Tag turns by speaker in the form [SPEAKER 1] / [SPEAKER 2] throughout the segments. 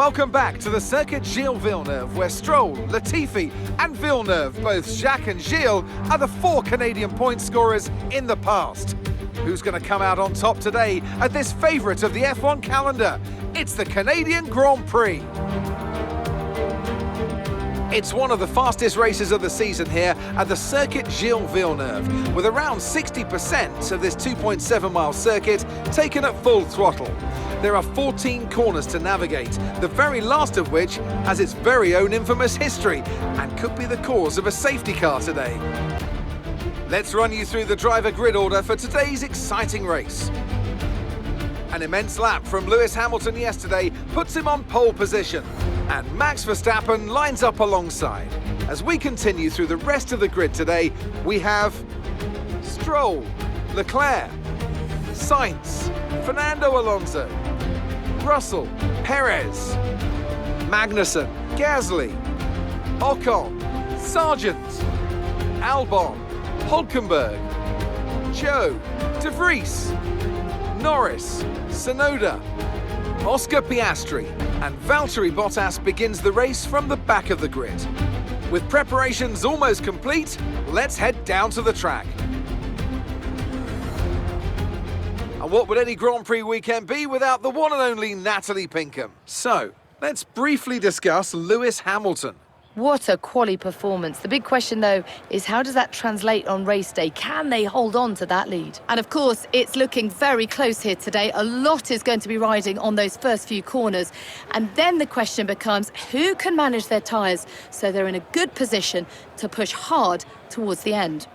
[SPEAKER 1] Welcome back to the Circuit Gilles Villeneuve, where Stroll, Latifi and Villeneuve, both Jacques and Gilles, are the 4 Canadian point scorers in the past. Who's going to come out on top today at this favourite of the F1 calendar? It's the Canadian Grand Prix. It's one of the fastest races of the season here at the Circuit Gilles Villeneuve, with around 60% of this 2.7-mile circuit taken at full throttle. There are 14 corners to navigate, the very last of which has its very own infamous history and could be the cause of a safety car today. Let's run you through the driver grid order for today's exciting race. An immense lap from Lewis Hamilton yesterday puts him on pole position, and Max Verstappen lines up alongside. As we continue through the rest of the grid today, we have Stroll, Leclerc, Sainz, Fernando Alonso, Russell, Perez, Magnussen, Gasly, Ocon, Sargent, Albon, Hulkenberg, Joe, De Vries, Norris, Tsunoda, Oscar Piastri and Valtteri Bottas begins the race from the back of the grid. With preparations almost complete, let's head down to the track. And what would any Grand Prix weekend be without the one and only Natalie Pinkham? So, let's briefly discuss Lewis Hamilton.
[SPEAKER 2] What a quality performance. The big question, though, is how does that translate on race day? Can they hold on to that lead? And of course, it's looking very close here today. A lot is going to be riding on those first few corners. And then the question becomes, who can manage their tyres so they're in a good position to push hard towards the end?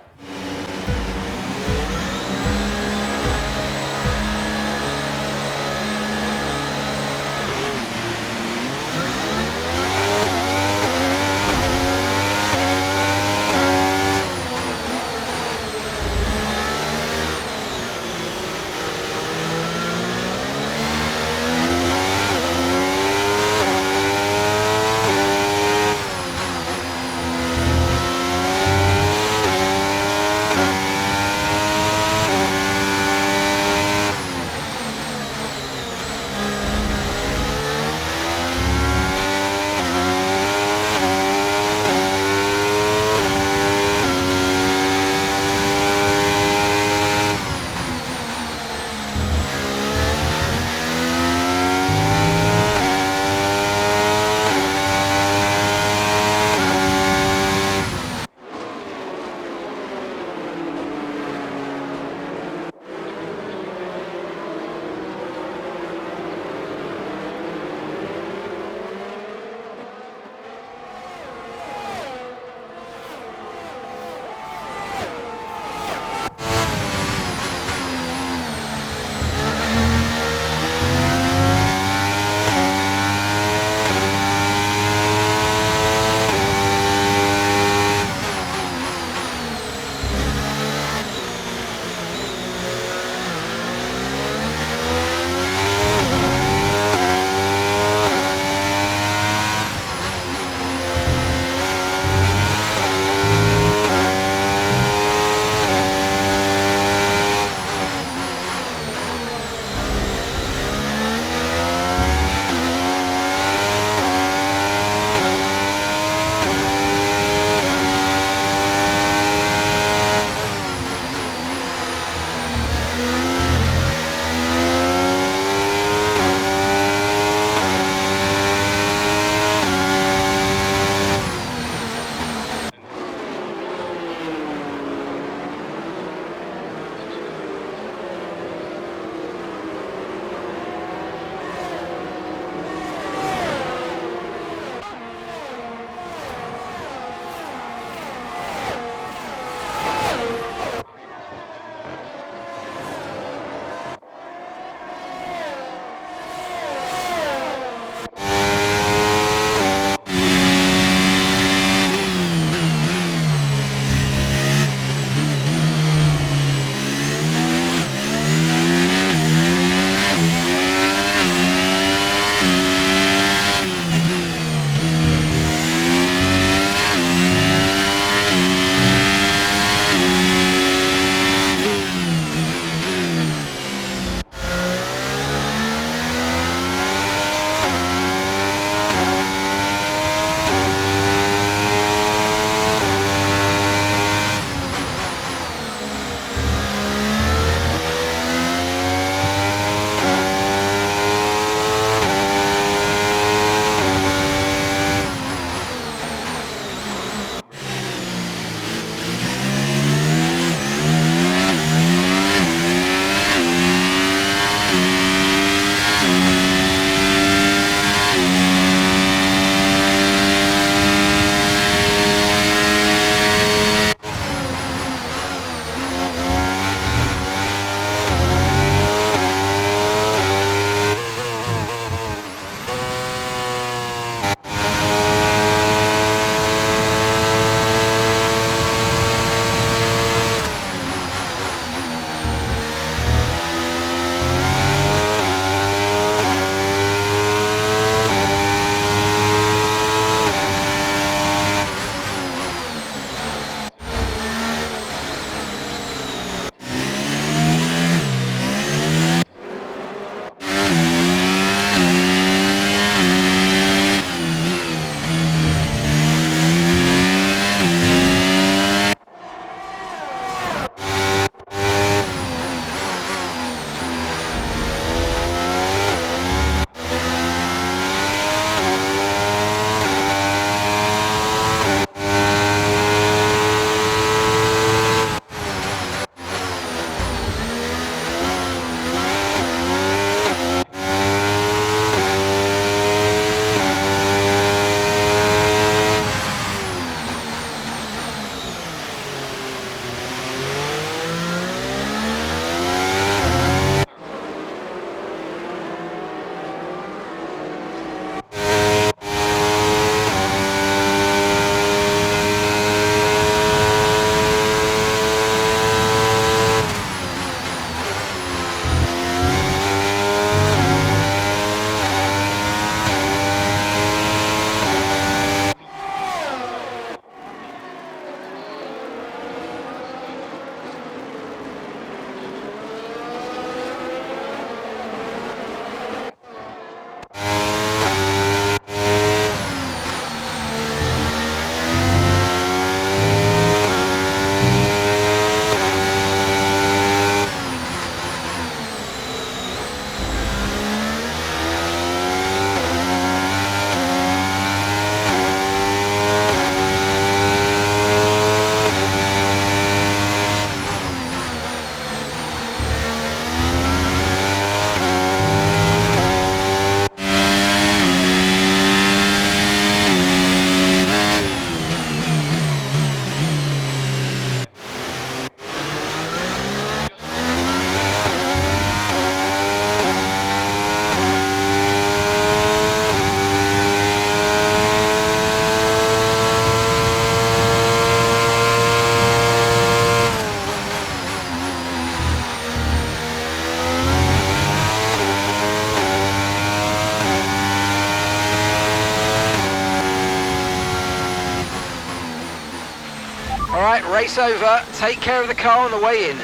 [SPEAKER 3] right, race over. Take care of the car on the way in.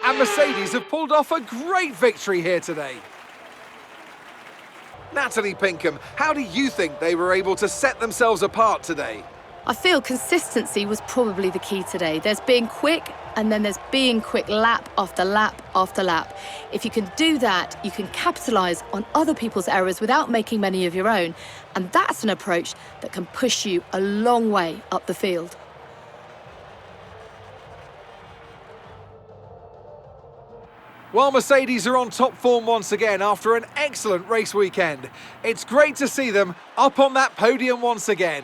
[SPEAKER 1] And Mercedes have pulled off a great victory here today. Natalie Pinkham, how do you think they were able to set themselves apart today?
[SPEAKER 2] I feel consistency was probably the key today. There's being quick, and then there's being quick lap after lap after lap. If you can do that, you can capitalise on other people's errors without making many of your own. And that's an approach that can push you a long way up the field.
[SPEAKER 1] Well, Mercedes are on top form once again after an excellent race weekend. It's great to see them up on that podium once again.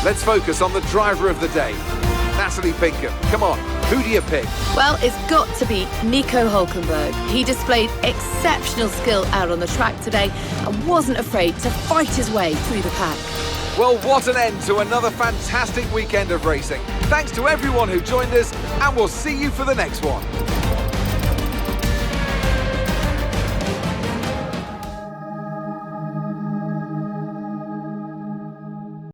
[SPEAKER 1] Let's focus on the driver of the day, Natalie Pinkham. Come on, who do you pick?
[SPEAKER 2] Well, it's got to be Nico Hülkenberg. He displayed exceptional skill out on the track today and wasn't afraid to fight his way through the pack.
[SPEAKER 1] Well, what an end to another fantastic weekend of racing. Thanks to everyone who joined us, and we'll see you for the next one.